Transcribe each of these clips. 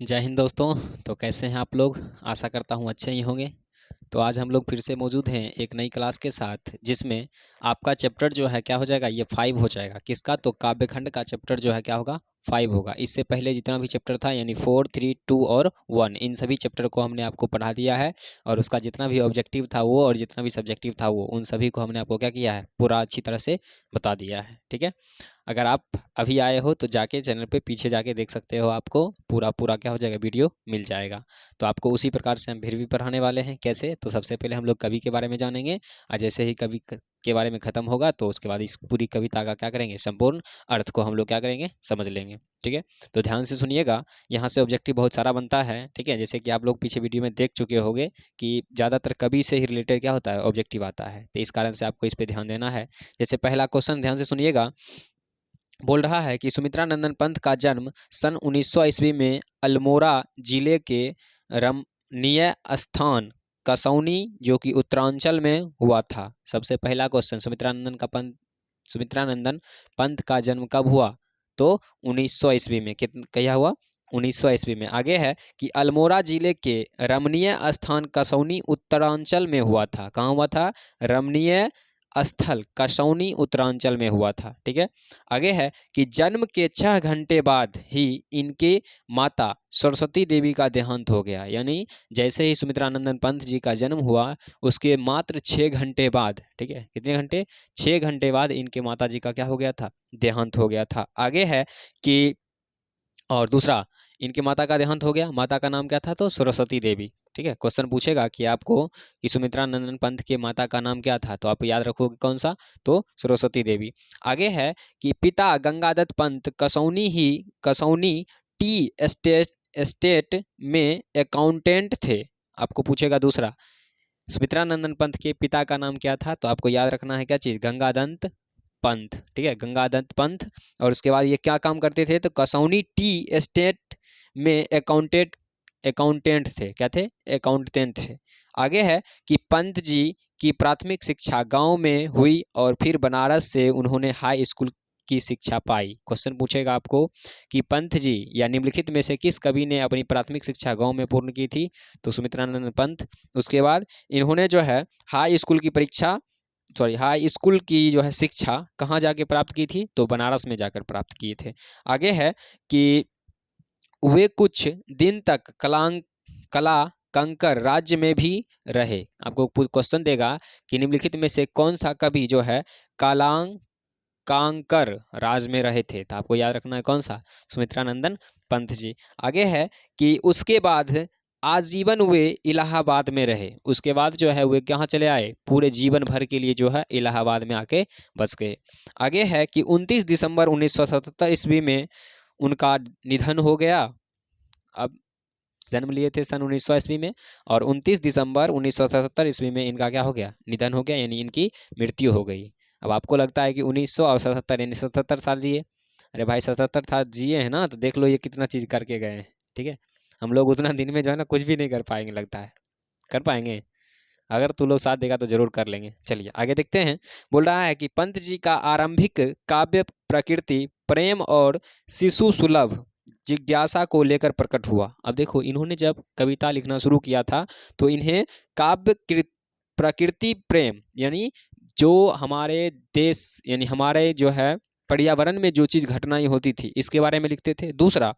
जय हिंद दोस्तों। तो कैसे हैं आप लोग? आशा करता हूँ अच्छे ही होंगे। तो आज हम लोग फिर से मौजूद हैं एक नई क्लास के साथ, जिसमें आपका चैप्टर जो है क्या हो जाएगा, ये 5 हो जाएगा। किसका? तो काव्यखंड का चैप्टर जो है क्या होगा, 5 होगा। इससे पहले जितना भी चैप्टर था यानी 4, 3, 2 और 1, इन सभी चैप्टर को हमने आपको पढ़ा दिया है। और उसका जितना भी ऑब्जेक्टिव था वो और जितना भी सब्जेक्टिव था वो, उन सभी को हमने आपको क्या किया है, पूरा अच्छी तरह से बता दिया है। ठीक है। अगर आप अभी आए हो तो जाके चैनल पे पीछे जाके देख सकते हो, आपको पूरा पूरा क्या हो जाएगा, वीडियो मिल जाएगा। तो आपको उसी प्रकार से हम फिर भी पढ़ाने वाले हैं। कैसे? तो सबसे पहले हम लोग कवि के बारे में जानेंगे, और जैसे ही कवि के बारे में ख़त्म होगा तो उसके बाद इस पूरी कविता का क्या करेंगे, संपूर्ण अर्थ को हम लोग क्या करेंगे, समझ लेंगे। ठीक है। तो ध्यान से सुनिएगा, यहाँ से ऑब्जेक्टिव बहुत सारा बनता है। ठीक है। जैसे कि आप लोग पीछे वीडियो में देख चुके होंगे कि ज़्यादातर कवि से ही रिलेटेड क्या होता है, ऑब्जेक्टिव आता है। तो इस कारण से आपको इस पर ध्यान देना है। जैसे पहला क्वेश्चन ध्यान से सुनिएगा, बोल रहा है कि सुमित्रा नंदन पंत का जन्म सन 1900 ईस्वी में अल्मोड़ा जिले के रमणीय स्थान कसौनी, जो कि उत्तरांचल में हुआ था। सबसे पहला क्वेश्चन, सुमित्रा नंदन पंत का जन्म कब हुआ? तो 1900 ईस्वी में। क्या हुआ? 1900 ईस्वी में। आगे है कि अल्मोड़ा जिले के रमणीय स्थान कसौनी उत्तरांचल में हुआ था। कहाँ हुआ था? रमणीय स्थल कसौनी उत्तरांचल में हुआ था। ठीक है। आगे है कि जन्म के 6 घंटे बाद ही इनके माता सरस्वती देवी का देहांत हो गया। यानी जैसे ही सुमित्रानंदन पंत जी का जन्म हुआ, उसके मात्र 6 घंटे बाद, ठीक है, कितने घंटे? 6 घंटे बाद इनके माता जी का क्या हो गया था, देहांत हो गया था। आगे है कि, और दूसरा, इनके माता का देहांत हो गया, माता का नाम क्या था? तो सरस्वती देवी। ठीक है। क्वेश्चन पूछेगा कि आपको कि सुमित्रा नंदन पंत के माता का नाम क्या था, तो आप याद रखोगे कौन सा? तो सरस्वती देवी। आगे है कि पिता गंगादत्त पंत कसौनी टी एस्टेट में अकाउंटेंट थे। आपको पूछेगा दूसरा, सुमित्रा नंदन पंत के पिता का नाम क्या था? तो आपको याद रखना है क्या चीज़? गंगादत्त पंत। ठीक है, गंगादत्त पंत। और उसके बाद ये क्या काम करते थे? तो कसौनी टी एस्टेट में अकाउंटेंट थे। क्या थे? अकाउंटेंट थे। आगे है कि पंत जी की प्राथमिक शिक्षा गांव में हुई और फिर बनारस से उन्होंने हाई स्कूल की शिक्षा पाई। क्वेश्चन पूछेगा आपको कि पंत जी या निम्नलिखित में से किस कवि ने अपनी प्राथमिक शिक्षा गांव में पूर्ण की थी? तो सुमित्रानंद पंत। उसके बाद इन्होंने जो है हाई स्कूल की जो है शिक्षा कहाँ जाके प्राप्त की थी? तो बनारस में जाकर प्राप्त किए थे। आगे है कि वे कुछ दिन तक कला कंकर राज्य में भी रहे। आपको क्वेश्चन देगा कि निम्नलिखित में से कौन सा कवि जो है कांकर राज में रहे थे? तो आपको याद रखना है कौन सा? सुमित्रानंदन पंत जी। आगे है कि उसके बाद आजीवन वे इलाहाबाद में रहे। उसके बाद जो है वे कहाँ चले आए? पूरे जीवन भर के लिए जो है इलाहाबाद में आके बस गए। आगे है कि 29 दिसंबर 1977 ईस्वी में उनका निधन हो गया। अब जन्म लिए थे सन 1900 ईस्वी में, और 29 दिसंबर 1977 ईस्वी में इनका क्या हो गया? निधन हो गया, यानी इनकी मृत्यु हो गई। अब आपको लगता है कि 1900 और 77 यानी 77 साल जिए। अरे भाई 77 साल जिए हैं ना, तो देख लो ये कितना चीज़ करके गए हैं। ठीक है। हम लोग उतना दिन में जो है ना कुछ भी नहीं कर पाएंगे, लगता है। कर पाएंगे? अगर तू लोग साथ देगा तो जरूर कर लेंगे। चलिए आगे देखते हैं। बोल रहा है कि पंत जी का आरंभिक काव्य प्रकृति प्रेम और शिशु सुलभ जिज्ञासा को लेकर प्रकट हुआ। अब देखो, इन्होंने जब कविता लिखना शुरू किया था तो इन्हें प्रकृति प्रेम, यानी जो हमारे देश यानी हमारे जो है पर्यावरण में जो चीज़ घटनाएं होती थी इसके बारे में लिखते थे। दूसरा,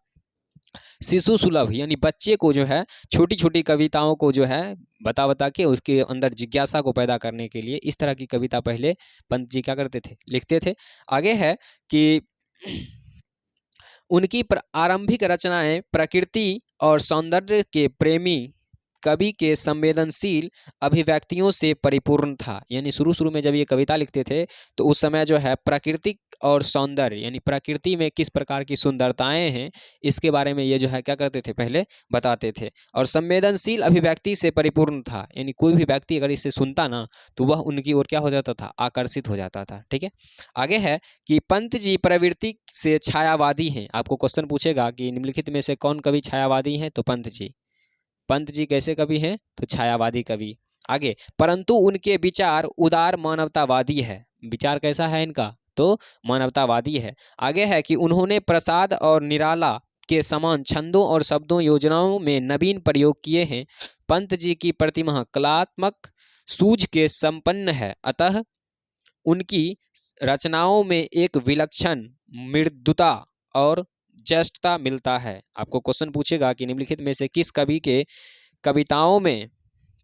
शिशु सुलभ, यानी बच्चे को जो है छोटी छोटी कविताओं को जो है बता के उसके अंदर जिज्ञासा को पैदा करने के लिए इस तरह की कविता पहले पंत जी क्या करते थे? लिखते थे। आगे है कि उनकी आरंभिक रचनाएं प्रकृति और सौंदर्य के प्रेमी कवि के संवेदनशील अभिव्यक्तियों से परिपूर्ण था। यानी शुरू में जब ये कविता लिखते थे तो उस समय जो है प्राकृतिक और सौंदर्य, यानी प्रकृति में किस प्रकार की सुंदरताएं हैं इसके बारे में ये जो है क्या करते थे? पहले बताते थे। और संवेदनशील अभिव्यक्ति से परिपूर्ण था, यानी कोई भी व्यक्ति अगर इसे सुनता ना तो वह उनकी ओर क्या हो जाता था? आकर्षित हो जाता था। ठीक है। आगे है कि पंत जी प्रवृत्ति से छायावादी हैं। आपको क्वेश्चन पूछेगा कि निम्नलिखित में से कौन कवि छायावादी हैं? तो पंत जी। पंत जी कैसे कवि हैं? तो छायावादी कवि। आगे, परंतु उनके विचार उदार मानवतावादी है। विचार कैसा है इनका? तो मानवतावादी है। आगे है कि उन्होंने प्रसाद और निराला के समान छंदों और शब्दों योजनाओं में नवीन प्रयोग किए हैं। पंत जी की प्रतिमा कलात्मक सूझ के संपन्न है, अतः उनकी रचनाओं में एक विलक्षण मृदुता और जस्टता मिलता है। आपको क्वेश्चन पूछेगा कि निम्नलिखित में से किस कवि के कविताओं में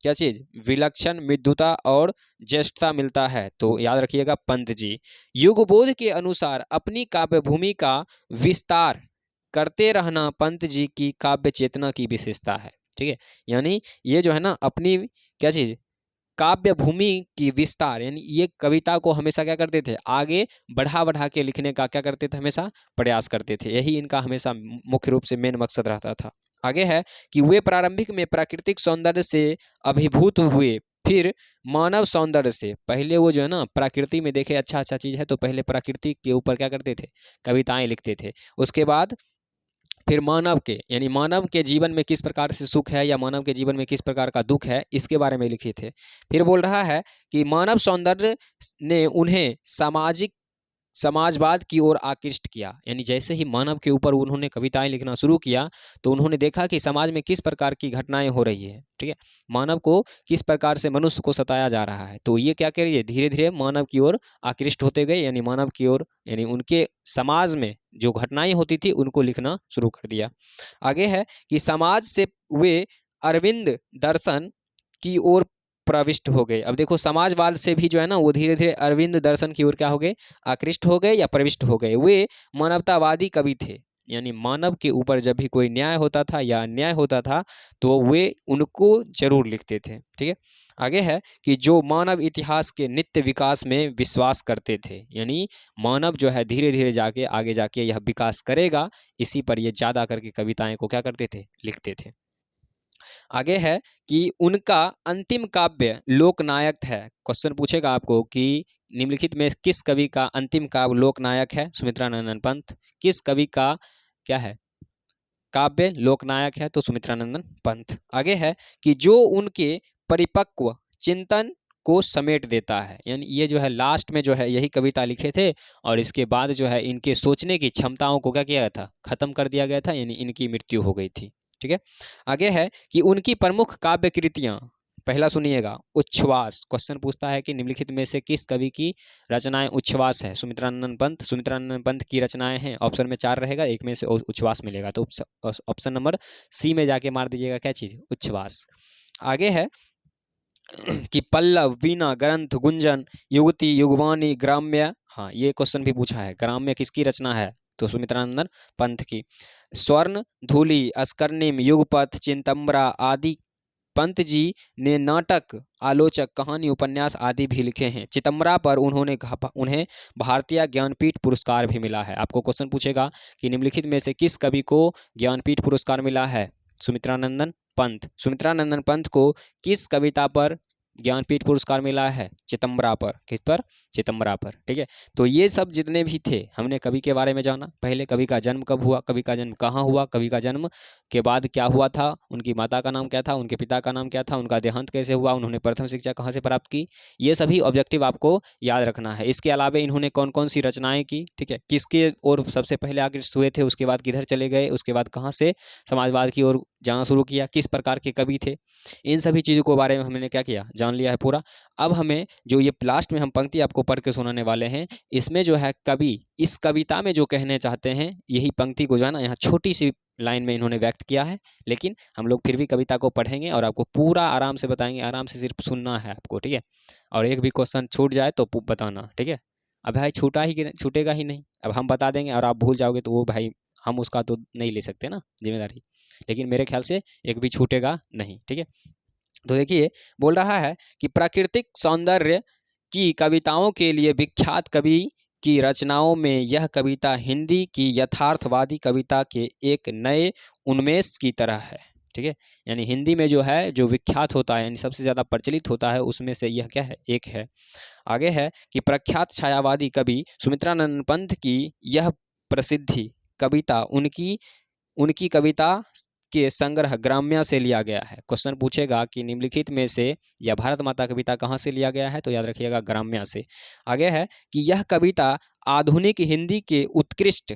क्या चीज विलक्षण मृदुता और ज्येष्ठता मिलता है, तो याद रखिएगा पंत जी। युगबोध के अनुसार अपनी काव्य भूमि का विस्तार करते रहना पंत जी की काव्य चेतना की विशेषता है। ठीक है, यानी ये जो है ना अपनी क्या चीज काव्य भूमि की विस्तार, यानी ये कविता को हमेशा क्या करते थे, आगे बढ़ा बढ़ा के लिखने का क्या करते थे, हमेशा प्रयास करते थे। यही इनका हमेशा मुख्य रूप से मेन मकसद रहता था। आगे है कि वे प्रारंभिक में प्राकृतिक सौंदर्य से अभिभूत हुए, फिर मानव सौंदर्य से। पहले वो जो है ना प्रकृति में देखे अच्छा अच्छा चीज़ है तो पहले प्रकृति के ऊपर क्या करते थे, कविताएं लिखते थे। उसके बाद फिर मानव के, यानी मानव के जीवन में किस प्रकार से सुख है या मानव के जीवन में किस प्रकार का दुख है, इसके बारे में लिखे थे। फिर बोल रहा है कि मानव सौंदर्य ने उन्हें समाजवाद की ओर आकृष्ट किया, यानी जैसे ही मानव के ऊपर उन्होंने कविताएं लिखना शुरू किया तो उन्होंने देखा कि समाज में किस प्रकार की घटनाएं हो रही है। ठीक है, मानव को किस प्रकार से मनुष्य को सताया जा रहा है, तो ये क्या करिए धीरे धीरे मानव की ओर आकृष्ट होते गए, यानी मानव की ओर, यानी उनके समाज में जो घटनाएं होती थी उनको लिखना शुरू कर दिया। आगे है कि समाज से वे अरविंद दर्शन की ओर प्रविष्ट हो गए। अब देखो समाजवाद से भी जो है ना वो धीरे धीरे अरविंद दर्शन की ओर क्या हो गए, आकृष्ट हो गए या प्रविष्ट हो गए। वे मानवतावादी कवि थे, यानी मानव के ऊपर जब भी कोई न्याय होता था या अन्याय होता था तो वे उनको जरूर लिखते थे। ठीक है, आगे है कि जो मानव इतिहास के नित्य विकास में विश्वास करते थे, यानी मानव जो है धीरे धीरे जाके आगे जाके यह विकास करेगा, इसी पर ये ज़्यादा करके कविताएं को क्या करते थे, लिखते थे। आगे है कि उनका अंतिम काव्य लोकनायक है। क्वेश्चन पूछेगा आपको कि निम्नलिखित में किस कवि का अंतिम काव्य लोकनायक है, सुमित्रा नंदन पंत। किस कवि का क्या है काव्य लोकनायक है, तो सुमित्रा नंदन पंत। आगे है कि जो उनके परिपक्व चिंतन को समेट देता है, यानी ये जो है लास्ट में जो है यही कविता लिखे थे और इसके बाद जो है इनके सोचने की क्षमताओं को क्या किया गया था, खत्म कर दिया गया था, यानी इनकी मृत्यु हो गई थी। ठीक है, आगे है कि उनकी प्रमुख काव्य कृतियां, पहला सुनिएगा उच्छ्वास। क्वेश्चन पूछता है कि निम्नलिखित में से किस कवि की रचनाएं उच्छ्वास है, सुमित्रा नंदन पंत। सुमित्रा नंदन पंत की रचनाएं हैं, ऑप्शन में 4 रहेगा, एक में से उच्छ्वास मिलेगा, तो ऑप्शन नंबर सी में जाके मार दीजिएगा क्या चीज़, उच्छ्वास। आगे है कि पल्लव, वीणा, ग्रंथ, गुंजन, युगति, युगवाणी, ग्राम्य। हाँ, ये क्वेश्चन भी पूछा है, ग्राम्य किसकी रचना है, तो सुमित्रा नंदन पंत की। स्वर्ण, धूलि, अस्कर्णिम, युगपथ, चिंतम्बरा आदि पंत जी ने नाटक, आलोचक, कहानी, उपन्यास आदि भी लिखे हैं। चितम्बरा पर उन्हें भारतीय ज्ञानपीठ पुरस्कार भी मिला है। आपको क्वेश्चन पूछेगा कि निम्नलिखित में से किस कवि को ज्ञानपीठ पुरस्कार मिला है, सुमित्रा नंदन पंत। सुमित्रा नंदन पंत को किस कविता पर ज्ञानपीठ पुरस्कार मिला है, चितम्बरा पर। किस पर, चितम्बरा पर। ठीक है, तो ये सब जितने भी थे हमने कवि के बारे में जाना। पहले कवि का जन्म कब हुआ, कवि का जन्म कहाँ हुआ, कवि का जन्म के बाद क्या हुआ था, उनकी माता का नाम क्या था, उनके पिता का नाम क्या था, उनका देहांत कैसे हुआ, उन्होंने प्रथम शिक्षा कहाँ से प्राप्त की, ये सभी ऑब्जेक्टिव आपको याद रखना है। इसके अलावा इन्होंने कौन कौन सी रचनाएं की, ठीक है, किसके और सबसे पहले आकृष्ट हुए थे, उसके बाद किधर चले गए, उसके बाद कहाँ से समाजवाद की ओर जाना शुरू किया, किस प्रकार के कवि थे, इन सभी चीज़ों के बारे में हमने क्या किया, जान लिया है पूरा। अब हमें जो ये लास्ट में हम पंक्ति आपको पढ़ के सुनाने वाले हैं, इसमें जो है कवि इस कविता में जो कहने चाहते हैं यही पंक्ति को जो है ना यहाँ छोटी सी लाइन में इन्होंने व्यक्त किया है, लेकिन हम लोग फिर भी कविता को पढ़ेंगे और आपको पूरा आराम से बताएंगे, आराम से सिर्फ सुनना है आपको। ठीक है, और एक भी क्वेश्चन छूट जाए तो बताना। ठीक है, अब भाई छूटेगा ही नहीं, अब हम बता देंगे और आप भूल जाओगे तो वो भाई हम उसका तो नहीं ले सकते ना जिम्मेदारी, लेकिन मेरे ख्याल से एक भी छूटेगा नहीं। ठीक है, तो देखिए बोल रहा है कि प्राकृतिक सौंदर्य की कविताओं के लिए विख्यात कवि की रचनाओं में यह कविता हिंदी की यथार्थवादी कविता के एक नए उन्मेष की तरह है। ठीक है, यानी हिंदी में जो है जो विख्यात होता है, यानी सबसे ज़्यादा प्रचलित होता है, उसमें से यह क्या है, एक है। आगे है कि प्रख्यात छायावादी कवि सुमित्रा नंदन पंत की यह प्रसिद्धि कविता उनकी कविता के संग्रह ग्राम्य से लिया गया है। क्वेश्चन पूछेगा कि निम्नलिखित में से यह भारत माता कविता कहाँ से लिया गया है, तो याद रखिएगा ग्राम्य से। आगे है कि यह कविता आधुनिक हिंदी के उत्कृष्ट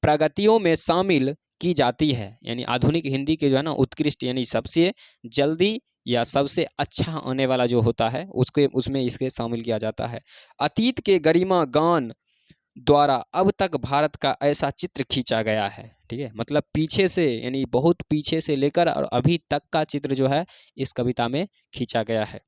प्रगतियों में शामिल की जाती है, यानी आधुनिक हिंदी के जो है ना उत्कृष्ट यानी सबसे जल्दी या सबसे अच्छा आने वाला जो होता है उसमें इसके शामिल किया जाता है। अतीत के गरिमा गान द्वारा अब तक भारत का ऐसा चित्र खींचा गया है। ठीक है, मतलब पीछे से यानी बहुत पीछे से लेकर और अभी तक का चित्र जो है इस कविता में खींचा गया है।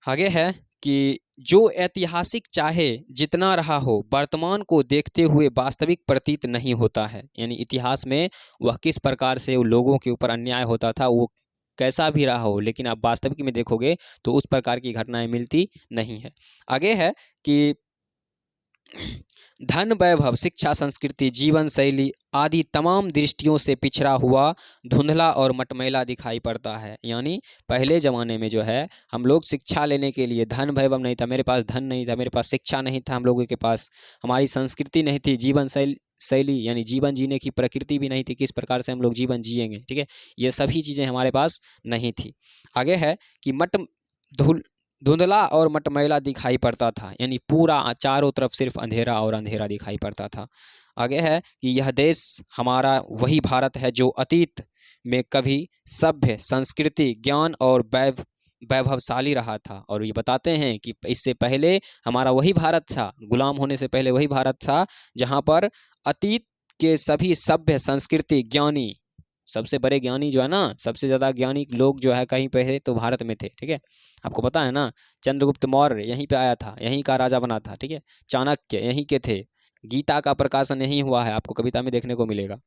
आगे है कि जो ऐतिहासिक चाहे जितना रहा हो, वर्तमान को देखते हुए वास्तविक प्रतीत नहीं होता है। यानी इतिहास में वह किस प्रकार से लोगों के ऊपर अन्याय होता था, वो कैसा भी रहा हो, लेकिन आप वास्तविक में देखोगे तो उस प्रकार की घटनाएं मिलती नहीं है। आगे है कि धन, वैभव, शिक्षा, संस्कृति, जीवन शैली आदि तमाम दृष्टियों से पिछड़ा हुआ, धुंधला और मटमैला दिखाई पड़ता है। यानी पहले ज़माने में जो है हम लोग शिक्षा लेने के लिए धन वैभव नहीं था, मेरे पास धन नहीं था, मेरे पास शिक्षा नहीं था, हम लोगों के पास हमारी संस्कृति नहीं थी, जीवन शैली यानी जीवन जीने की प्रकृति भी नहीं थी, किस प्रकार से हम लोग जीवन जिएंगे। ठीक है, ये सभी चीज़ें हमारे पास नहीं थी। आगे है कि धुंधला और मटमैला दिखाई पड़ता था, यानी पूरा चारों तरफ सिर्फ अंधेरा और अंधेरा दिखाई पड़ता था। आगे है कि यह देश हमारा वही भारत है जो अतीत में कभी सभ्य, संस्कृति, ज्ञान और वैभवशाली रहा था। और ये बताते हैं कि इससे पहले हमारा वही भारत था, गुलाम होने से पहले वही भारत था जहाँ पर अतीत के सभी सभ्य, संस्कृति, ज्ञानी, सबसे बड़े ज्ञानी जो है ना, सबसे ज़्यादा ज्ञानी लोग जो है कहीं पे है तो भारत में थे। ठीक है, आपको पता है ना, चंद्रगुप्त मौर्य यहीं पे आया था, यहीं का राजा बना था। ठीक है, चाणक्य यहीं के थे, गीता का प्रकाशन यहीं हुआ है, आपको कविता में देखने को मिलेगा।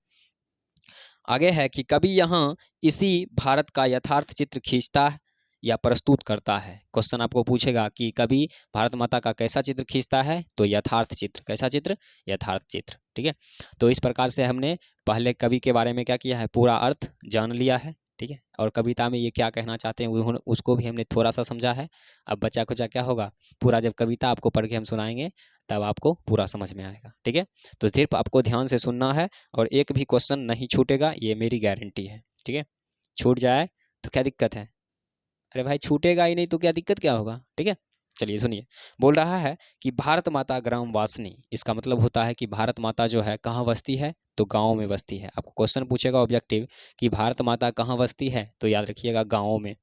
आगे है कि कवि यहाँ इसी भारत का यथार्थ चित्र खींचता है या प्रस्तुत करता है। क्वेश्चन आपको पूछेगा कि कवि भारत माता का कैसा चित्र खींचता है, तो यथार्थ चित्र। कैसा चित्र? यथार्थ चित्र। ठीक है, तो इस प्रकार से हमने पहले कवि के बारे में क्या किया है, पूरा अर्थ जान लिया है। ठीक है, और कविता में ये क्या कहना चाहते हैं उसको भी हमने थोड़ा सा समझा है। अब बचा कुचा क्या होगा, पूरा जब कविता आपको पढ़ के हम सुनाएंगे तब आपको पूरा समझ में आएगा। ठीक है, तो सिर्फ आपको ध्यान से सुनना है और एक भी क्वेश्चन नहीं छूटेगा, ये मेरी गारंटी है। ठीक है, छूट जाए तो क्या दिक्कत है, अरे भाई छूटेगा ही नहीं तो क्या दिक्कत क्या होगा। ठीक है, चलिए सुनिए। बोल रहा है कि भारत माता ग्राम वासनी, इसका मतलब होता है कि भारत माता जो है कहाँ बसती है, तो गाँव में बसती है। आपको क्वेश्चन पूछेगा ऑब्जेक्टिव कि भारत माता कहाँ बसती है, तो याद रखिएगा गाँव में।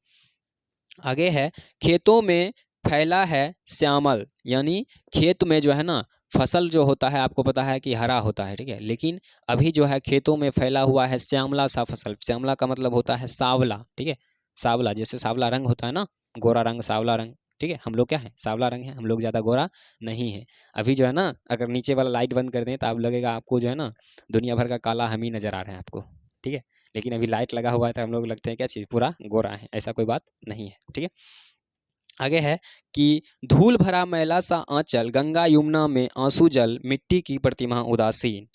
आगे है खेतों में फैला है श्यामल, यानी खेत में जो है ना फसल जो होता है आपको पता है कि हरा होता है। ठीक है, लेकिन अभी जो है खेतों में फैला हुआ है श्यामला सा फसल। श्यामला का मतलब होता है सावला। ठीक है, सावला, जैसे सावला रंग होता है ना, गोरा रंग, सावला रंग। ठीक है, हम लोग क्या है, सावला रंग है, हम लोग ज़्यादा गोरा नहीं है। अभी जो है ना, अगर नीचे वाला लाइट बंद कर दें तो आप लगेगा आपको जो है ना दुनिया भर का काला हम ही नज़र आ रहे हैं आपको। ठीक है, लेकिन अभी लाइट लगा हुआ है तो हम लोग लगते हैं क्या चीज़, पूरा गोरा है, ऐसा कोई बात नहीं है। ठीक है, आगे है कि धूल भरा मैला सा आंचल, गंगा यमुना में आंसू जल, मिट्टी की प्रतिमा उदासीन।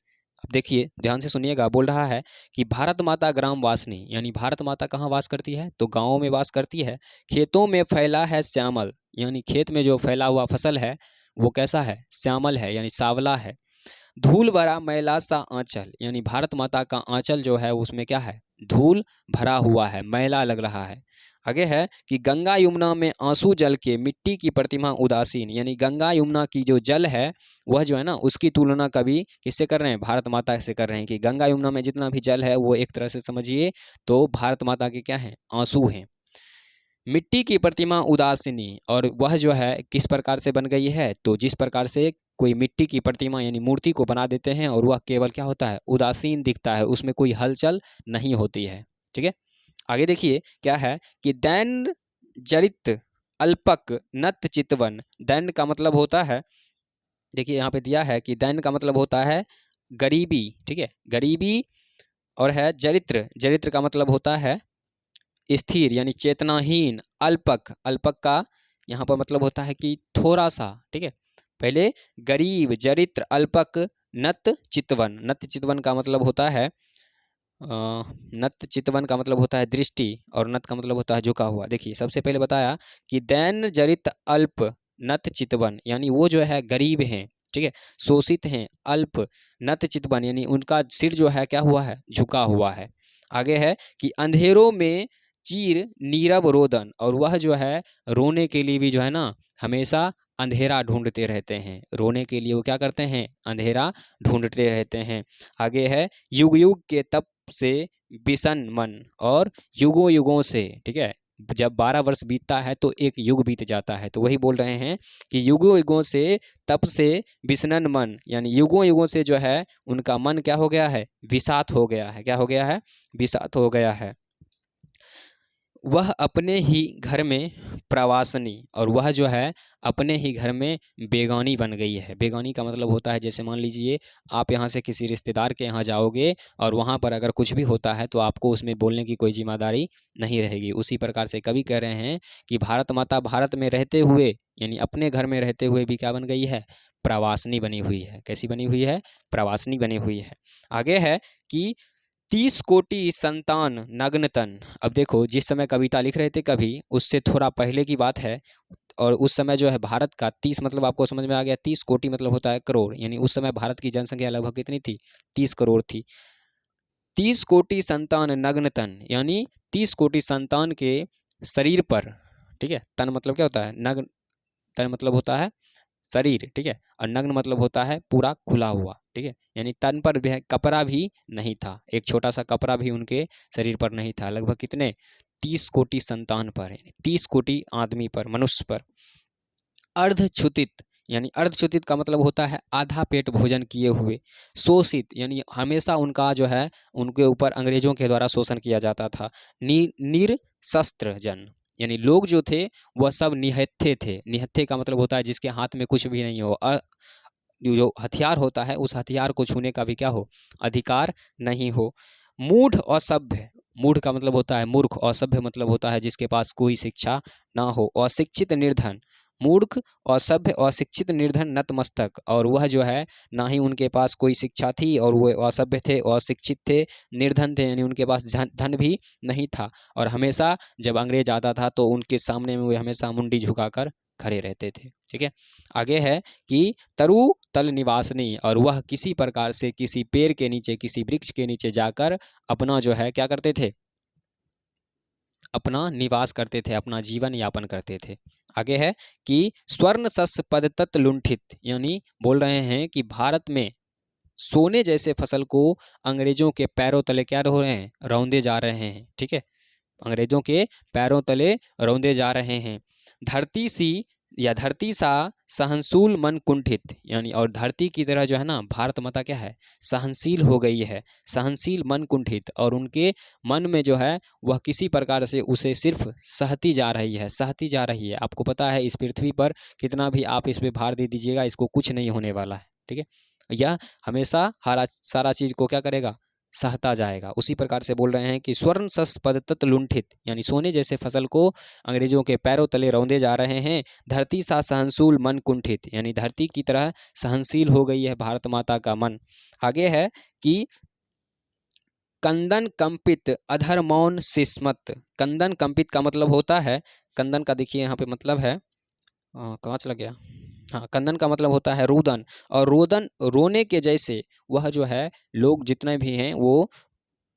अब देखिए ध्यान से सुनिएगा, बोल रहा है कि भारत माता ग्राम वासनी, यानी भारत माता कहाँ वास करती है, तो गाँव में वास करती है। खेतों में फैला है श्यामल, यानी खेत में जो फैला हुआ फसल है वो कैसा है, श्यामल है, यानी सावला है। धूल भरा मैला सा आंचल, यानी भारत माता का आंचल जो है उसमें क्या है, धूल भरा हुआ है, मैला लग रहा है। आगे है कि गंगा यमुना में आंसू जल के, मिट्टी की प्रतिमा उदासीन, यानी गंगा यमुना की जो जल है वह जो है ना उसकी तुलना कभी किससे कर रहे हैं, भारत माता से कर रहे हैं कि गंगा यमुना में जितना भी जल है वो एक तरह से समझिए तो भारत माता के क्या हैं, आंसू हैं। मिट्टी की प्रतिमा उदासीनी, और वह जो है किस प्रकार से बन गई है, तो जिस प्रकार से कोई मिट्टी की प्रतिमा यानी मूर्ति को बना देते हैं और वह केवल क्या होता है, उदासीन दिखता है, उसमें कोई हलचल नहीं होती है। ठीक है, आगे देखिए क्या है कि दैन जरित अल्पक नत चितवन। दैन का मतलब होता है, देखिए यहाँ पे दिया है कि दैन का मतलब होता है गरीबी। ठीक है, गरीबी, और है जरित्र, जरित्र का मतलब होता है स्थिर यानी चेतनाहीन। अल्पक, अल्पक का यहाँ पर मतलब होता है कि थोड़ा सा। ठीक है, पहले गरीब, जरित्र, अल्पक, नत चितवन। नत चितवन का मतलब होता है नत चितवन का मतलब होता है दृष्टि, और नत का मतलब होता है झुका हुआ। देखिए सबसे पहले बताया कि दैन जरित अल्प नत चितवन, यानी वो जो है गरीब हैं, ठीक है, शोषित हैं। अल्प नत चितवन यानी उनका सिर जो है क्या हुआ है, झुका हुआ है। आगे है कि अंधेरों में चीर नीरव रोदन, और वह जो है रोने के लिए भी जो है ना हमेशा अंधेरा ढूंढते रहते हैं। रोने के लिए वो क्या करते हैं, अंधेरा ढूंढते रहते हैं। आगे है युग युग के तप से विषन मन और युगों युगों से, ठीक है, जब 12 वर्ष बीतता है तो एक युग बीत जाता है। तो वही बोल रहे हैं कि युगों युगों से तप से विषनन मन, यानी युगों युगों से जो है उनका मन क्या हो गया है, विषात हो गया है। क्या हो गया है, विषात हो गया है। वह अपने ही घर में प्रवासनी, और वह जो है अपने ही घर में बेगानी बन गई है। बेगानी का मतलब होता है, जैसे मान लीजिए आप यहाँ से किसी रिश्तेदार के यहाँ जाओगे और वहाँ पर अगर कुछ भी होता है तो आपको उसमें बोलने की कोई जिम्मेदारी नहीं रहेगी। उसी प्रकार से कवि कह रहे हैं कि भारत माता भारत में रहते हुए, यानी अपने घर में रहते हुए भी क्या बन गई है, प्रवासनी बनी हुई है। कैसी बनी हुई है, प्रवासनी बनी हुई है। आगे है कि 30 कोटि संतान नग्न तन। अब देखो, जिस समय कविता लिख रहे थे कभी, उससे थोड़ा पहले की बात है, और उस समय जो है भारत का 30 मतलब आपको समझ में आ गया, 30 कोटि मतलब होता है करोड़, यानी उस समय भारत की जनसंख्या लगभग कितनी थी, 30 करोड़ थी। 30 कोटि संतान नग्न तन, यानी 30 कोटि संतान के शरीर पर, ठीक है, तन मतलब क्या होता है, नग्न, तन मतलब होता है शरीर, ठीक है, और नग्न मतलब होता है पूरा खुला हुआ, ठीक है, यानी तन पर भी कपड़ा भी नहीं था, एक छोटा सा कपड़ा भी उनके शरीर पर नहीं था। लगभग कितने, 30 कोटि संतान पर, 30 कोटि आदमी पर, मनुष्य पर। अर्धछुतित, यानी अर्धछुतित का मतलब होता है आधा पेट भोजन किए हुए। शोषित, यानी हमेशा उनका जो है उनके ऊपर अंग्रेजों के द्वारा शोषण किया जाता था। निरशस्त्र जन, यानी लोग जो थे वह सब निहत्थे थे। निहत्थे का मतलब होता है जिसके हाथ में कुछ भी नहीं हो, जो हथियार होता है उस हथियार को छूने का भी क्या हो, अधिकार नहीं हो। मूढ़ असभ्य, मूढ़ का मतलब होता है मूर्ख, असभ्य मतलब होता है जिसके पास कोई शिक्षा ना हो। अशिक्षित निर्धन, मूर्ख, असभ्य, अशिक्षित, निर्धन, नतमस्तक, और वह जो है ना ही उनके पास कोई शिक्षा थी, और वो असभ्य थे, अशिक्षित थे, निर्धन थे, यानी उनके पास धन भी नहीं था, और हमेशा जब अंग्रेज आता था तो उनके सामने में वे हमेशा मुंडी झुकाकर खड़े रहते थे। ठीक है, आगे है कि तरु तल निवासनी, और वह किसी प्रकार से किसी पेड़ के नीचे, किसी वृक्ष के नीचे जाकर अपना जो है क्या करते थे, अपना निवास करते थे, अपना जीवन यापन करते थे। आगे है कि स्वर्ण सस पदतत लुंठित, यानी बोल रहे हैं कि भारत में सोने जैसे फसल को अंग्रेजों के पैरों तले क्या हो रहे हैं, रौंदे जा रहे हैं। ठीक है, अंग्रेजों के पैरों तले रौंदे जा रहे हैं। धरती सी या धरती सा सहनशील मन कुंठित, यानी और धरती की तरह जो है ना भारत माता क्या है, सहनशील हो गई है, सहनशील मन कुंठित, और उनके मन में जो है वह किसी प्रकार से उसे सिर्फ सहती जा रही है, सहती जा रही है। आपको पता है इस पृथ्वी पर कितना भी आप इस पर भार दे दीजिएगा, इसको कुछ नहीं होने वाला है। ठीक है, यह हमेशा हरा सारा चीज़ को क्या करेगा, सहता जाएगा। उसी प्रकार से बोल रहे हैं कि स्वर्ण सस पदतत लुंठित, यानी सोने जैसे फसल को अंग्रेजों के पैरों तले रौंदे जा रहे हैं। धरती सा सहनशील मन कुंठित, यानी धरती की तरह सहनशील हो गई है भारत माता का मन। आगे है कि कंदन कंपित अधर मौन सिस्मत। कंदन कंपित का मतलब होता है, कंदन का देखिए यहाँ पे मतलब है, कहाँ चला गया, हाँ, कंदन का मतलब होता है रुदन, और रोदन रोने के जैसे, वह जो है लोग जितने भी हैं वो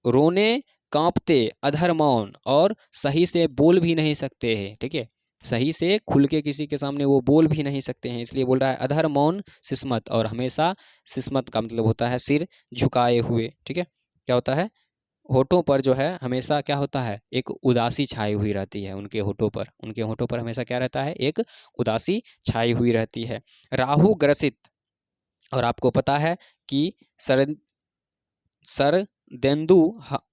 रोने कांपते, अधर मौन, और सही से बोल भी नहीं सकते हैं। ठीक है, सही से खुल के किसी के सामने वो बोल भी नहीं सकते हैं, इसलिए बोल रहा है अधर मौन सिस्मत, और हमेशा सिस्मत का मतलब होता है सिर झुकाए हुए। ठीक है, क्या होता है, होठों पर जो है हमेशा क्या होता है, एक उदासी छाई हुई रहती है उनके होठों पर, उनके होठों पर हमेशा क्या रहता है, एक उदासी छाई हुई रहती है। राहु ग्रसित, और आपको पता है कि शरदेंदु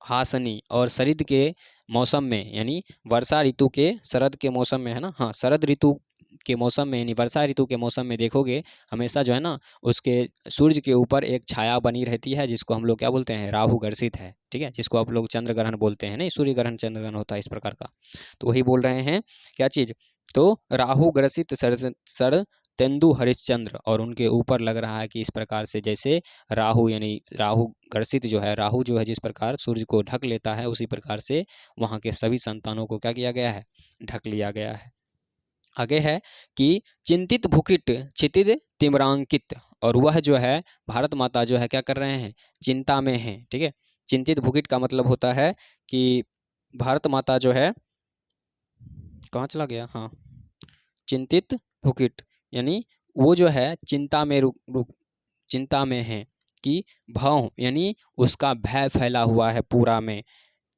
हासनी, और शरद के मौसम में, यानी वर्षा ऋतु के, शरद के मौसम में है ना, हाँ, शरद ऋतु के मौसम में, यानी वर्षा ऋतु के मौसम में देखोगे हमेशा जो है ना उसके सूर्य के ऊपर एक छाया बनी रहती है, जिसको हम लोग क्या बोलते हैं, राहु ग्रसित है। ठीक है, जिसको आप लोग चंद्र ग्रहण बोलते हैं, नहीं, सूर्य ग्रहण चंद्र ग्रहण होता है इस प्रकार का। तो वही बोल रहे हैं क्या चीज़, तो राहु ग्रसित सर तेंदु हरिश्चंद्र, और उनके ऊपर लग रहा है कि इस प्रकार से जैसे राहु, यानी राहु ग्रसित जो है, राहु जो है जिस प्रकार सूर्य को ढक लेता है, उसी प्रकार से वहाँ के सभी संतानों को क्या किया गया है, ढक लिया गया है। आगे है कि चिंतित भुकिट क्षितिज तिम्रांकित, और वह जो है भारत माता जो है क्या कर रहे हैं, चिंता में है। ठीक है, चिंतित भुकिट का मतलब होता है कि भारत माता जो है, कहाँ चला गया, हाँ, चिंतित हुकित, यानी वो जो है चिंता में है, कि भव यानी उसका भय फैला हुआ है पूरा में,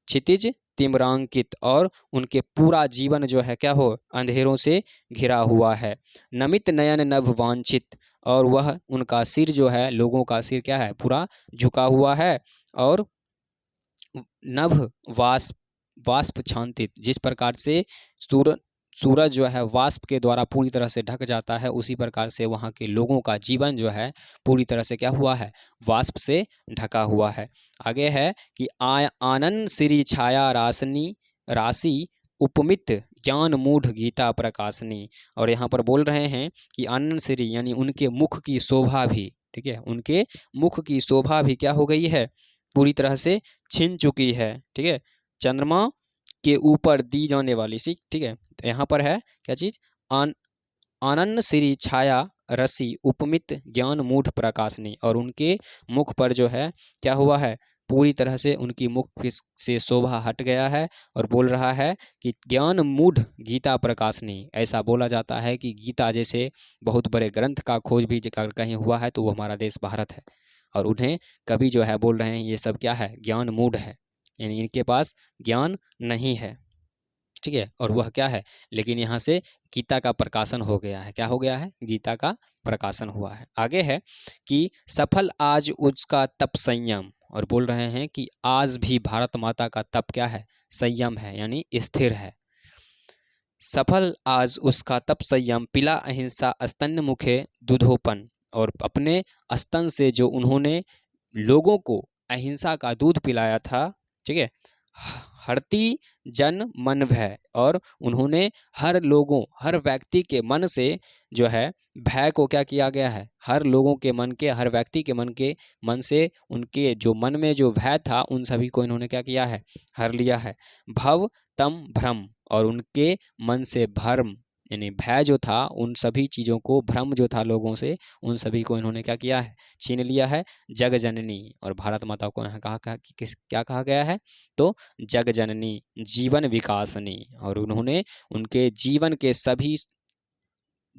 क्षितिज तिम्रांकित, और उनके पूरा जीवन जो है क्या हो, अंधेरों से घिरा हुआ है। नमित नयन नभ वांछित, और वह उनका सिर जो है, लोगों का सिर क्या है, पूरा झुका हुआ है, और नभ वाष्प छांतित, जिस प्रकार से सूरज जो है वाष्प के द्वारा पूरी तरह से ढक जाता है, उसी प्रकार से वहाँ के लोगों का जीवन जो है पूरी तरह से क्या हुआ है, वाष्प से ढका हुआ है। आगे है कि आनंद श्री छाया राशि उपमित ज्ञान मूढ़ गीता प्रकाशनी, और यहाँ पर बोल रहे हैं कि आनंद श्री यानी उनके मुख की शोभा भी, ठीक है, उनके मुख की शोभा भी क्या हो गई है, पूरी तरह से छिन चुकी है, ठीक है, चंद्रमा के ऊपर दी जाने वाली सी, ठीक है। तो यहाँ पर है क्या चीज़, आनंद श्री छाया रसी उपमित ज्ञान मूढ़ प्रकाशनी, और उनके मुख पर जो है क्या हुआ है, पूरी तरह से उनकी मुख से शोभा हट गया है, और बोल रहा है कि ज्ञान मूढ़ गीता प्रकाशनी। ऐसा बोला जाता है कि गीता जैसे बहुत बड़े ग्रंथ का खोज भी कहीं हुआ है तो वो हमारा देश भारत है, और उन्हें कभी जो है बोल रहे हैं ये सब क्या है, ज्ञान मूढ़ है, यानी इनके पास ज्ञान नहीं है, ठीक है, और वह क्या है, लेकिन यहाँ से गीता का प्रकाशन हो गया है, क्या हो गया है, गीता का प्रकाशन हुआ है। आगे है कि सफल आज उसका तप संयम, और बोल रहे हैं कि आज भी भारत माता का तप क्या है, संयम है, यानी स्थिर है। सफल आज उसका तप संयम, पिला अहिंसा स्तन मुखे दूधोपन, और अपने स्तन से जो उन्होंने लोगों को अहिंसा का दूध पिलाया था, ठीक है, हरती जन मन भय, और उन्होंने हर व्यक्ति के मन से जो है भय को क्या किया गया है, हर लोगों के मन के, हर व्यक्ति के मन से उनके जो मन में जो भय था उन सभी को इन्होंने क्या किया है, हर लिया है। भव तम भ्रम, और उनके मन से भ्रम यानी भय जो था, उन सभी चीज़ों को, भ्रम जो था लोगों से, उन सभी को इन्होंने क्या किया है, छीन लिया है। जग जननी, और भारत माता को यहाँ कहा क्या कहा गया है, तो जग जननी जीवन विकासनी, और उन्होंने उनके जीवन के सभी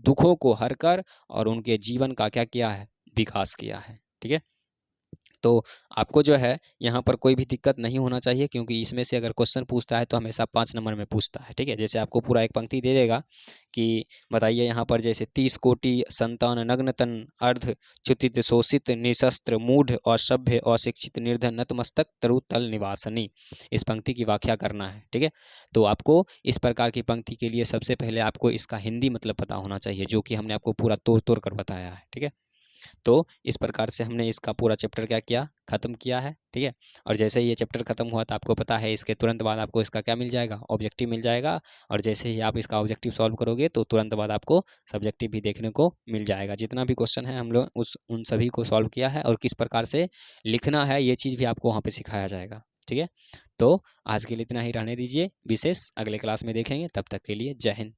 दुखों को हर कर और उनके जीवन का क्या किया है, विकास किया है, ठीक है। तो आपको जो है यहाँ पर कोई भी दिक्कत नहीं होना चाहिए, क्योंकि इसमें से अगर क्वेश्चन पूछता है तो हमेशा 5 नंबर में पूछता है, ठीक है। जैसे आपको पूरा एक पंक्ति दे देगा कि बताइए यहाँ पर, जैसे 30 कोटि संतान नग्न तन अर्ध च्युतित शोषित निशस्त्र मूढ़ असभ्य अशिक्षित निर्धन नतमस्तक तरुतल निवासनी, इस पंक्ति की व्याख्या करना है, ठीक है। तो आपको इस प्रकार की पंक्ति के लिए सबसे पहले आपको इसका हिंदी मतलब पता होना चाहिए, जो कि हमने आपको पूरा तोड़ कर बताया है, ठीक है। तो इस प्रकार से हमने इसका पूरा चैप्टर क्या किया, ख़त्म किया है, ठीक है। और जैसे ही ये चैप्टर ख़त्म हुआ तो आपको पता है इसके तुरंत बाद आपको इसका क्या मिल जाएगा, ऑब्जेक्टिव मिल जाएगा, और जैसे ही आप इसका ऑब्जेक्टिव सॉल्व करोगे तो तुरंत बाद आपको सब्जेक्टिव भी देखने को मिल जाएगा। जितना भी क्वेश्चन है हम लोग उन सभी को सॉल्व किया है, और किस प्रकार से लिखना है ये चीज़ भी आपको वहाँ पर सिखाया जाएगा, ठीक है। तो आज के लिए इतना ही रहने दीजिए, विशेष अगले क्लास में देखेंगे, तब तक के लिए जय हिंद।